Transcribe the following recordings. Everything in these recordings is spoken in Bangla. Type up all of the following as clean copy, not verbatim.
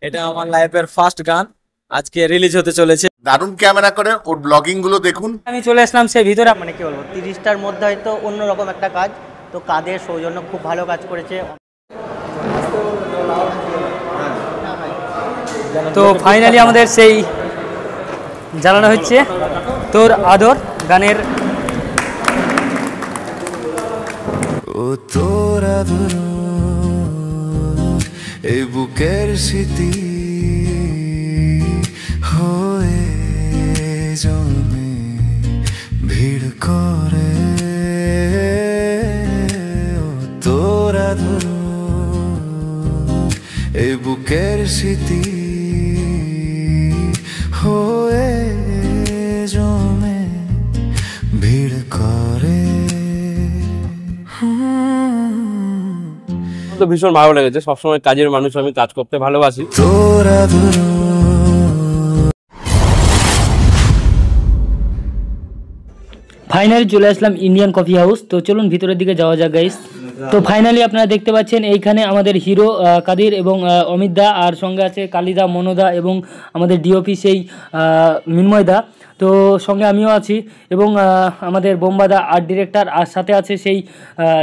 এটা আমার লাইফের ফার্স্ট গান, আজকে রিলিজ হতে চলেছে। দারুণ ক্যামেরা করে ওর ব্লগিং গুলো দেখুন। আমি চলে আসলাম সেই ভিতরে, মানে কি বলবো, 30টার মধ্যে হয়তো অন্যরকম একটা কাজ। তো কাদের সৌজন্য খুব ভালো কাজ করেছে। তো ফাইনালি আমাদের সেই জানানো হচ্ছে তোর আদর গানের। ও তোর আদর এই বুকের স্মৃতি হয়ে জমে ভিড় করে। ও তোর আদর এই বুকের স্মৃতি হয়ে জমে ভিড় করে। তো ভীষণ ভালো লেগেছে। সবসময় কাজের মানুষ, আমি কাজ করতে ভালোবাসি। ফাইনালি চলে আসলাম ইন্ডিয়ান কফি হাউস। তো চলুন ভিতরের দিকে যাওয়া যাক গাইস। তো ফাইনালি আপনারা দেখতে পাচ্ছেন এইখানে আমাদের হিরো কাদির এবং অমিত দা, আর সঙ্গে আছে কালিদা, মনোদা এবং আমাদের ডিওপি সেই মিন্ময় দা। তো সঙ্গে আমিও আছি এবং আমাদের বোম্বাদা আর্ট ডিরেক্টর, আর সাথে আছে সেই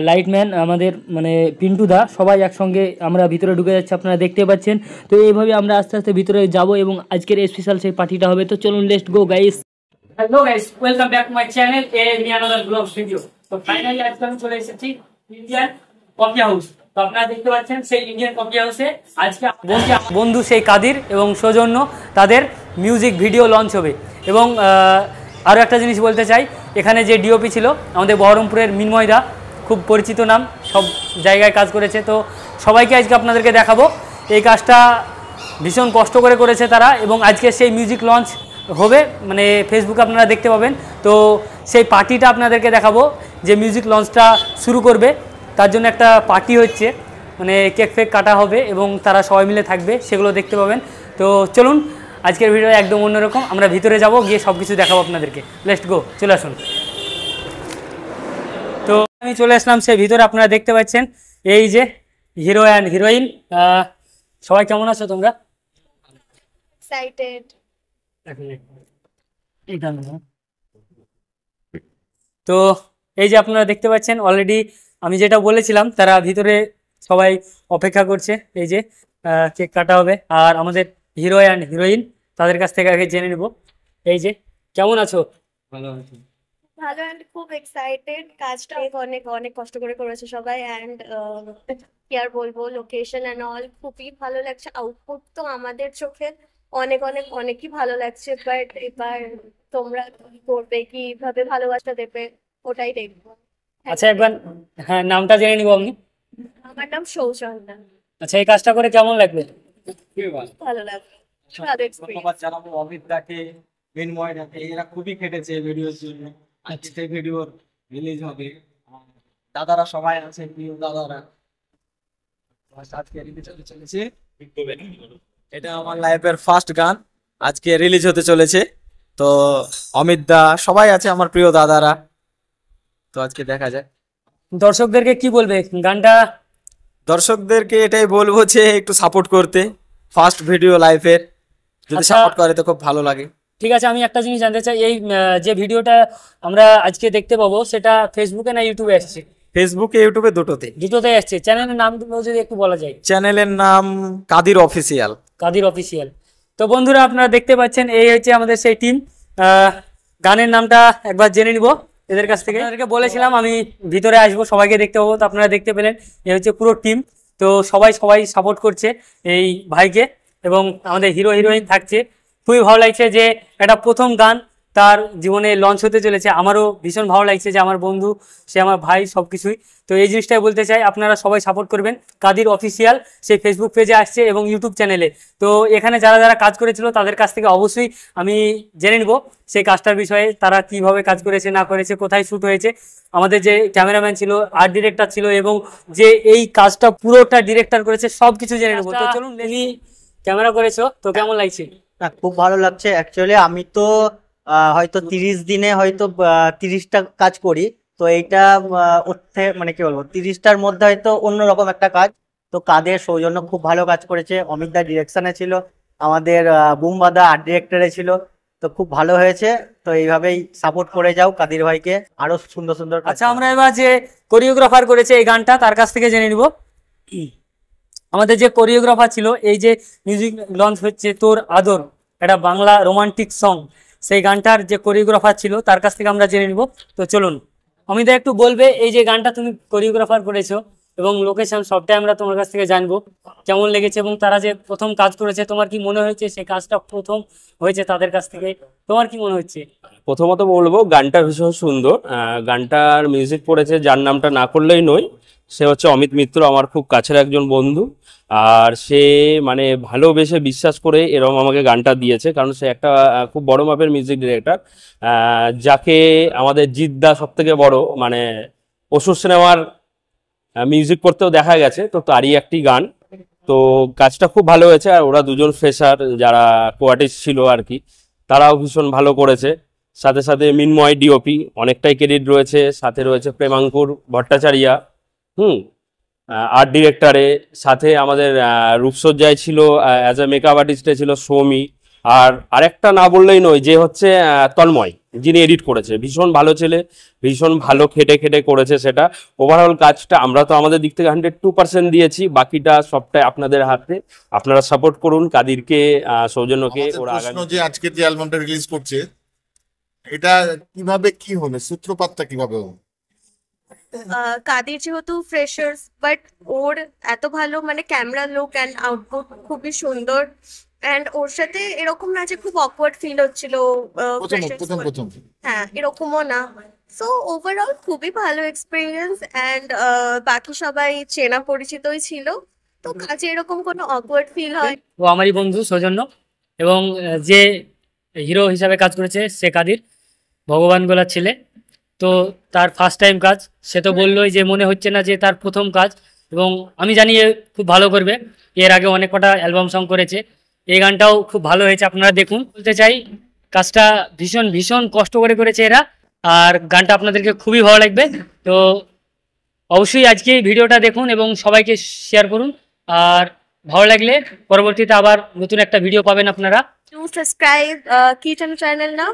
লাইটম্যান আমাদের মানে পিন্টু দা। সবাই একসঙ্গে আমরা ভিতরে ঢুকে যাচ্ছি, আপনারা দেখতে পাচ্ছেন। তো এইভাবে আমরা আস্তে আস্তে ভিতরে যাব এবং আজকের স্পেশাল সেই পার্টিটা হবে। তো চলুন let's go guys. Hello guys, welcome back to my channel and another vlog video. So finally আজকে আমি চলে এসেছি ইন্ডিয়ান কফি হাউস। তো আপনারা দেখতে পাচ্ছেন সেই ইন্ডিয়ান কফি হাউসে আজকে বন্ধু সেই কাদির এবং সৌজন্য তাদের মিউজিক ভিডিও লঞ্চ হবে। এবং আরও একটা জিনিস বলতে চাই, এখানে যে ডিওপি ছিল আমাদের বহরমপুরের মিন্ময়দা, খুব পরিচিত নাম, সব জায়গায় কাজ করেছে। তো সবাইকে আজকে আপনাদেরকে দেখাবো। এই কাজটা ভীষণ কষ্ট করে করেছে তারা, এবং আজকে সেই মিউজিক লঞ্চ হবে, মানে ফেসবুকে আপনারা দেখতে পাবেন। তো সেই পার্টিটা আপনাদেরকে দেখাবো, যে মিউজিক লঞ্চটা শুরু করবে তার জন্য একটা পার্টি হচ্ছে, মানে কেক ফেক কাটা হবে এবং তারা সবাই মিলে থাকবে, সেগুলো দেখতে পাবেন। তো চলুন আজকের ভিডিও একদম অন্যরকম, আমরা ভিতরে যাব, গিয়ে সব কিছু দেখাবো আপনাদেরকে। লেটস গো, চলে আসুন। তো আমি চলে আসলাম সেই ভিতরে, আপনারা দেখতে পাচ্ছেন এই যে হিরো অ্যান্ড হিরোইন। সবাই কেমন আছো তোমরা? এক্সাইটেড। তো এই যে আপনারা দেখতে পাচ্ছেন, অলরেডি আমি যেটা বলেছিলাম তারা ভিতরে সবাই অপেক্ষা করছে। এই যে কেক কাটা হবে, আর আমাদের হিরো অ্যান্ড হিরোইন, তাদের কাছ থেকে আগে জেনে নেব। এই যে কেমন আছো? ভালো অ্যান্ড খুব এক্সাইটেড। কাজটা অনেক অনেক কষ্ট করে করেছে সবাই, অ্যান্ড কি আর বলবো, লোকেশন অ্যান্ড অল খুবই ভালো লাগছে। আউটপুট তো আমাদের চোখে অনেক অনেক অনেকই ভালো লাগছে, বাট এবার তোমরা কি করবে, কিভাবে ভালোবাসা দেবে, ওটাই দেখবো। আচ্ছা একবার হ্যাঁ নামটা জেনে নিব আমি। আমার নাম সৌচন্দা। আচ্ছা এই কাজটা করে কেমন লাগবে? ভালো লাগবে, ভালো experience। ধন্যবাদ জানাবো অমিত দাকে, মিন্ময় দাকে, এরা খুবই খেটেছে ভিডিওর জন্য। আজকে ভিডিও রিলিজ হবে, দাদারা সবাই আছে, প্রিয় দাদারা আজকে রিলিজ হতে চলেছে। এটা আমার লাইফের ফার্স্ট গান, আজকে রিলিজ হতে চলেছে। তো অমিত দা সবাই আছে, আমার প্রিয় দাদারা। তো আজকে দেখা যায়। দর্শকদেরকে কি বলবে গানটা? দর্শকদেরকে এটাই বলবো যে একটু সাপোর্ট করতে, ফার্স্ট ভিডিও লাইফের, যদি আচ্ছা। সাপোর্ট করে তো খুব ভালো লাগে। ঠিক আছে, আমি একটা জিনিস জানতে চাই, এই যে ভিডিওটা আমরা আজকে দেখতে পাবো সেটা ফেসবুকে না ইউটিউবে আসছে? ফেসবুকে, ইউটিউবে, দুটোতেই আসছে। চ্যানেলের নাম যদি একটু বলা যায়। চ্যানেলের নাম কাদির অফিসিয়াল। কাদির অফিসিয়াল। তো বন্ধুরা আপনারা দেখতে পাচ্ছেন, এই হচ্ছে আমাদের সেই টিম। গানের নামটা একবার জেনে নিব এদের কাছ থেকে। আপনাদেরকে বলেছিলাম আমি ভিতরে আসবো, সবাইকে দেখতে পাবো। তো আপনারা দেখতে পেলেন, এই হচ্ছে পুরো টিম। তো সবাই সাপোর্ট করছে এই ভাইকে, এবং আমাদের হিরো হিরোইন থাকছে। খুবই ভালো লাগছে যে একটা প্রথম গান তার জীবনে লঞ্চ হতে চলেছে। আমারও ভীষণ ভালো লাগছে যে আমার বন্ধু, সে আমার ভাই, সব কিছুই। তো এই জিনিসটাই বলতে চাই, আপনারা সবাই সাপোর্ট করবেন। কাদির অফিসিয়াল সেই ফেসবুক পেজে আসছে এবং ইউটিউব চ্যানেলে। তো এখানে যারা যারা কাজ করেছিল তাদের কাছ থেকে অবশ্যই আমি জেনে নেব সেই কাজটার বিষয়ে, তারা কিভাবে কাজ করেছে না করেছে, কোথায় শ্যুট হয়েছে। আমাদের যে ক্যামেরাম্যান ছিল, আর্ট ডিরেক্টর ছিল, এবং যে এই কাজটা পুরোটা ডিরেক্টর করেছে, সব কিছু জেনে নেবো। তো চলুন, তুমি ক্যামেরা করেছো, তো কেমন লাগছে? খুব ভালো লাগছে। অ্যাকচুয়ালি আমি তো হয়তো 30 দিনে হয়তো 30টা কাজ করি। তো এইটা মানে কি বলবো, 30টার মধ্যে হয়তো অন্যরকম একটা কাজ। তো কাদের সৌজন্য খুব ভালো কাজ করেছে, অমিত দা ডিরেকশনে ছিল, আমাদের বুমবাদা আর্ট ডিরেক্টরে ছিল। তো খুব ভালো হয়েছে। তো এইভাবেই সাপোর্ট করে যাও কাদির ভাইকে, আরো সুন্দর সুন্দর কাজ আচ্ছা, করো। আমরা এবার যে কোরিওগ্রাফার করেছে এই গানটা তার কাছ থেকে জেনে নিব। আমাদের যে কোরিওগ্রাফার ছিল, এই যে মিউজিক লঞ্চ হচ্ছে তোর আদর, এটা বাংলা রোমান্টিক সং, সেই গানটার যে কোরিওগ্রাফার ছিল তার কাছ থেকে আমরা জেনে নিব। তো চলুন অমিতা একটু বলবে, এই যে গানটা তুমি কোরিওগ্রাফার করেছো এবং লোকেশন সবটাই আমরা তোমার কাছ থেকে জানবো, কেমন লেগেছে এবং তারা যে প্রথম কাজ করেছে তোমার কি মনে হয়েছে, সেই কাজটা প্রথম হয়েছে তাদের কাছ থেকে, তোমার কি মনে হচ্ছে? প্রথমত বলবো গানটা ভীষণ সুন্দর। গানটার মিউজিক পড়েছে যার নামটা না করলেই নয়, সে হচ্ছে অমিত মিত্র, আমার খুব কাছের একজন বন্ধু। আর সে মানে ভালোবেসে বিশ্বাস করে এরকম আমাকে গানটা দিয়েছে, কারণ সে একটা খুব বড় মাপের মিউজিক ডিরেক্টর, যাকে আমাদের জিদ্দা সব থেকে বড় মানে অসুর সিনেমার মিউজিক করতেও দেখা গেছে, তো তারই একটি গান। তো কাজটা খুব ভালো হয়েছে। আর ওরা দুজন ফ্রেশার যারা কোয়ার্টিস্ট ছিল আর কি, তারাও ভীষণ ভালো করেছে। সাথে সাথে মিনময় ডিওপি অনেকটাই ক্রেডিট রয়েছে, সাথে রয়েছে প্রেমাঙ্কুর ভট্টাচার্যা, আর্ট ডিরেক্টরে, সাথে আমাদের রূপসজ্জায় ছিল অ্যাজ এ মেকআপ আর্টিস্টে ছিল সৌমি, আর আরেকটা না বললেই নয় যে হচ্ছে তন্ময়, যিনি এডিট করেছে। ভীষণ ভালো ছেলে, ভীষণ ভালো খেটে খেটে করেছে সেটা। ওভারঅল কাজটা আমরা তো আমাদের দিক থেকে 102% দিয়েছি, বাকিটা সবটাই আপনাদের হাতে। আপনারা সাপোর্ট করুন কাদিরকে, সৌজন্যকে। আমাদের ওরা প্রশ্ন যে আজকে যে অ্যালবামটা রিলিজ করছে, এটা কিভাবে কি হলো, সূত্রপাতটা কিভাবে হলো? কাদের যেহেতু ফ্রেশার্স, বাট ওর এত ভালো মানে ক্যামেরা লুক অ্যান্ড আউটপুট খুবই সুন্দর। অ্যান্ড ওর সাথে এরকম না যে খুব অকওয়ার্ড ফিল হচ্ছিল প্রথম হ্যাঁ, এরকমও না। সো ওভারঅল খুবই ভালো এক্সপিরিয়েন্স। অ্যান্ড বাকি সবাই চেনা পরিচিতই ছিল, তো কাজে এরকম কোনো অকওয়ার্ড ফিল হয়। ও আমারই বন্ধু সৌজন্য, এবং যে হিরো হিসাবে কাজ করেছে সে কাদির, ভগবান গোলার ছেলে। তো তার ফার্স্ট টাইম কাজ, সে তো বললোই যে মনে হচ্ছে না যে তার প্রথম কাজ, এবং আমি জানি এ খুব ভালো করবে। এর আগে অনেক কটা অ্যালবাম সং করেছে, এই গানটাও খুব ভালো হয়েছে, আপনারা দেখুন। বলতে চাই কাজটা ভীষণ ভীষণ কষ্ট করে করেছে এরা, আর গানটা আপনাদেরকে খুবই ভালো লাগবে। তো অবশ্যই আজকে এই ভিডিওটা দেখুন এবং সবাইকে শেয়ার করুন, আর ভালো লাগলে পরবর্তীতে আবার নতুন একটা ভিডিও পাবেন আপনারা। টু সাবস্ক্রাইব কি চ্যানেল নাম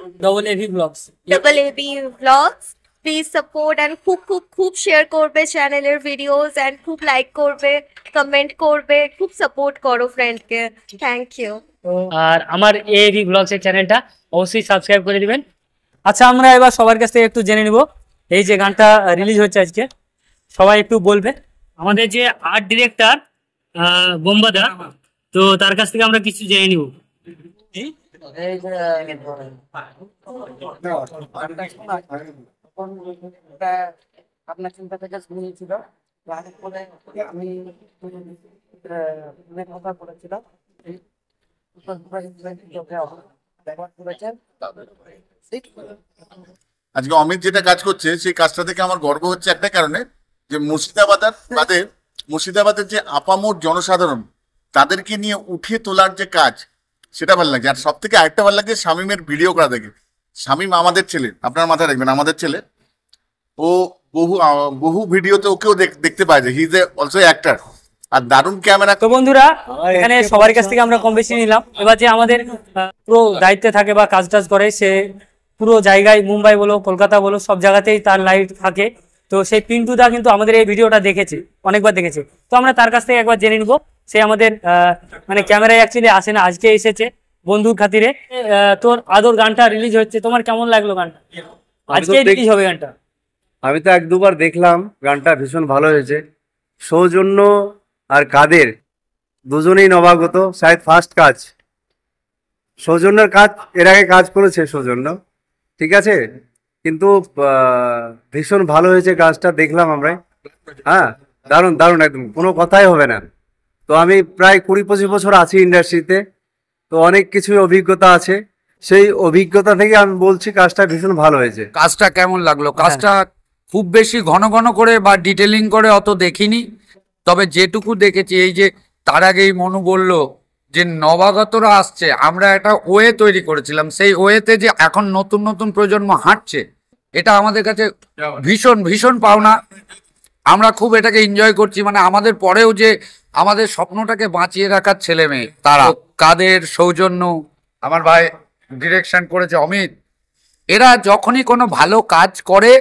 AAV vlogs. AAB Vlogs. Please support and খুব খুব খুব শেয়ার করবে চ্যানেলের ভিডিওস, অ্যান্ড খুব লাইক করবে, কমেন্ট করবে, খুব সাপোর্ট করো ফ্রেন্ডকে। Thank you. আর আমার AAV ব্লগস এর চ্যানেলটা অবশ্যই সাবস্ক্রাইব করে দিবেন। আচ্ছা, আমরা এবার সবার কাছ থেকে একটু জেনে নিব, এই যে গানটা রিলিজ হচ্ছে আজকে, সবাই একটু বলবে। আমাদের যে আর্ট ডিরেক্টর বোম্বাদা, তো তার কাছ থেকে আমরা কিছু জেনে নিব। আপনার চিন্তা থেকে শুনিয়েছিল, আমি কথা বলেছিলাম, আজকে অমিত যেটা কাজ করছে সেই কাজটা থেকে আমার গর্ব হচ্ছে একটা কারণে, যে মুর্শিদাবাদের যে আপামর জনসাধারণ, তাদেরকে নিয়ে উঠিয়ে তোলার যে কাজ, সেটা ভালো লাগছে। আর সব থেকে আরেকটা ভালো লাগছে শামীমের ভিডিও করা দেখে। শামীম আমাদের ছেলে, আপনার মাথায় রাখবেন, আমাদের ছেলে। ও বহু ভিডিওতে ওকেও দেখতে পায় যে হি ইজ অলসো অ্যাক্টর, আর দারুণ ক্যামেরা। তো বন্ধুরা, এখানে সবার কাছ থেকে আমরা কম বেশি নিলাম। এবার যে আমাদের পুরো দায়িত্বে থাকে বা কাজ টাজ করে, সে পুরো জায়গায়, মুম্বাই বলো কলকাতা বলো, সব জায়গাতেই তার লাইভ থাকে। তো সেই পিন্টু দা কিন্তু আমাদের এই ভিডিওটা দেখেছে, অনেকবার দেখেছে। তো আমরা তার কাছ থেকে একবার জেনে নিব। সে আমাদের মানে ক্যামেরায় অ্যাকচুয়ালি আসে না, আজকে এসেছে বন্ধুর খাতিরে। তোর আদর গানটা রিলিজ হচ্ছে, তোমার কেমন লাগলো গানটা? আজকে রিলিজ হবে গানটা। আমি তো এক দুবার দেখলাম, গানটা ভীষণ ভালো হয়েছে। সৌজন্য আর কাদের দুজনেই নবাগত, শায়দ ফার্স্ট কাজ। সৌজন্যের কাজ এর আগে কাজ করেছে সৌজন্য, ঠিক আছে, কিন্তু ভীষণ ভালো হয়েছে কাজটা, দেখলাম আমরা। হ্যাঁ, দারুণ দারুণ, একদম কোনো কথাই হবে না। তো আমি প্রায় 20-25 বছর আছি ইন্ডাস্ট্রিতে, তো অনেক কিছুই অভিজ্ঞতা আছে। সেই অভিজ্ঞতা থেকে আমি বলছি কাজটা ভীষণ ভালো হয়েছে। কাজটা কেমন লাগলো? কাজটা খুব বেশি ঘন ঘন করে বা ডিটেলিং করে অত দেখিনি, তবে যেটুকু দেখেছি, এই যে তার আগেই মনু বলল যে নবাগতরা আসছে, আমরা একটা ওয়ে তৈরি করেছিলাম, সেই ওয়েতে যে এখন নতুন নতুন প্রজন্ম হাঁটছে, এটা আমাদের কাছে ভীষণ ভীষণ পাওনা। আমরা খুব এটাকে এনজয় করছি, মানে আমাদের পরেও যে আমাদের স্বপ্নটাকে বাঁচিয়ে রাখার ছেলে মেয়ে তারা, কাদের, সৌজন্য, আমার ভাই ডিরেকশন করেছে অমিত, এরা যখনই কোনো ভালো কাজ করে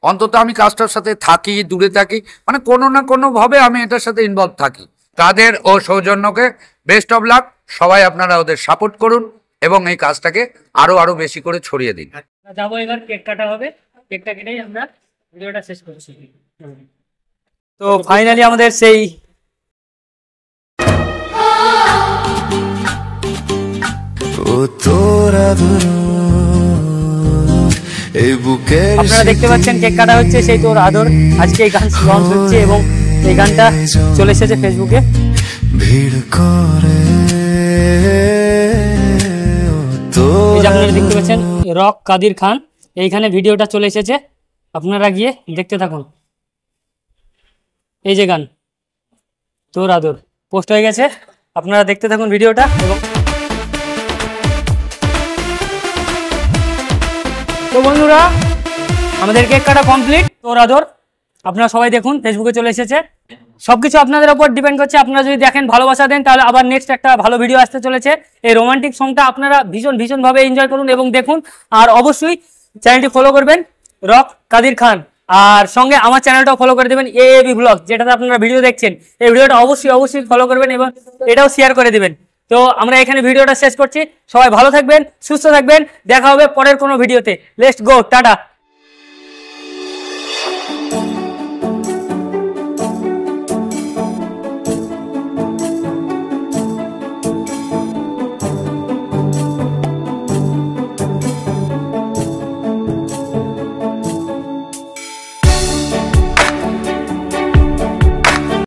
অন্তত আমি কাজটার সাথে থাকি, দূরে থাকি, মানে কোনো না কোনো ভাবে আমি এটার সাথে ইনভলভ থাকি। কাদের ও সৌজন্যকে বেস্ট অফ লাক, সবাই আপনারা ওদের সাপোর্ট করুন এবং এই কাজটাকে আরো বেশি করে ছড়িয়ে দিন। যাবো এবার, কেক কাটা হবে, কেকটা কেটেই আমরা ভিডিওটা শেষ করছি। তো ফাইনালি আমাদের সেই ও তোরা ধরো এই বুকের আপনারা দেখতে পাচ্ছেন কেক কাটা হচ্ছে, সেই তোর আদর। আজকে এই গান লঞ্চ হচ্ছে এবং এই গানটা চলে এসেছে ফেসবুকে। ভিড় করে এই যে আপনারা দেখতে পাচ্ছেন রক কাদির খান, এইখানে ভিডিওটা চলে এসেছে, আপনারা গিয়ে দেখতে থাকুন। এই যে গান তোর আদর পোস্ট হয়ে গেছে, আপনারা দেখতে থাকুন ভিডিওটা। এবং তো বন্ধুরা, আমাদের কেক কাটা কমপ্লিট, তোর আদর আপনারা সবাই দেখুন, ফেসবুকে চলে এসেছে। সবকিছু আপনাদের উপর ডিপেন্ড করছে, আপনারা যদি দেখেন, ভালোবাসা দেন, তাহলে আবার নেক্সট একটা ভালো ভিডিও আসতে চলেছে। এই রোমান্টিক সংটা আপনারা ভীষণ ভাবে এনজয় করুন এবং দেখুন। আর অবশ্যই চ্যানেলটি ফলো করবেন, রক কাদির খান, আর সঙ্গে আমার চ্যানেলটাও ফলো করে দেবেন, এএবি ব্লগ, যেটাতে আপনারা ভিডিও দেখছেন। এই ভিডিওটা অবশ্যই ফলো করবেন এবং এটাও শেয়ার করে দেবেন। তো আমরা এখানে ভিডিওটা শেষ করছি, সবাই ভালো থাকবেন, সুস্থ থাকবেন, দেখা হবে পরের কোনো ভিডিওতে। Let's go, tata.